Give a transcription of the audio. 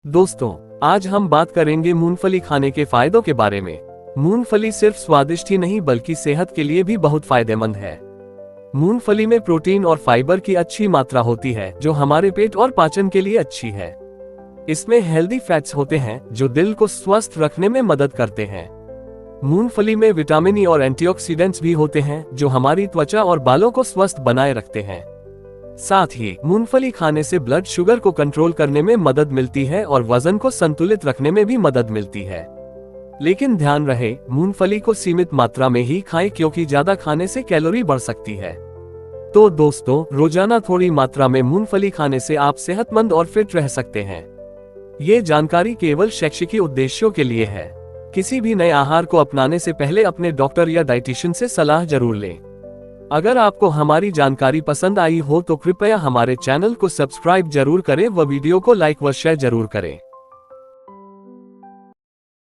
दोस्तों, आज हम बात करेंगे मूंगफली खाने के फायदों के बारे में। मूंगफली सिर्फ स्वादिष्ट ही नहीं बल्कि सेहत के लिए भी बहुत फायदेमंद है। मूंगफली में प्रोटीन और फाइबर की अच्छी मात्रा होती है जो हमारे पेट और पाचन के लिए अच्छी है। इसमें हेल्दी फैट्स होते हैं जो दिल को स्वस्थ रखने में मदद करते हैं। मूंगफली में विटामिन ई और एंटीऑक्सीडेंट्स भी होते हैं जो हमारी त्वचा और बालों को स्वस्थ बनाए रखते हैं। साथ ही मूंगफली खाने से ब्लड शुगर को कंट्रोल करने में मदद मिलती है और वजन को संतुलित रखने में भी मदद मिलती है। लेकिन ध्यान रहे, मूंगफली को सीमित मात्रा में ही खाएं क्योंकि ज्यादा खाने से कैलोरी बढ़ सकती है। तो दोस्तों, रोजाना थोड़ी मात्रा में मूंगफली खाने से आप सेहतमंद और फिट रह सकते हैं। ये जानकारी केवल शैक्षिक उद्देश्यों के लिए है। किसी भी नए आहार को अपनाने से पहले अपने डॉक्टर या डाइटिशियन से सलाह जरूर लें। अगर आपको हमारी जानकारी पसंद आई हो तो कृपया हमारे चैनल को सब्सक्राइब जरूर करें व वीडियो को लाइक व शेयर जरूर करें।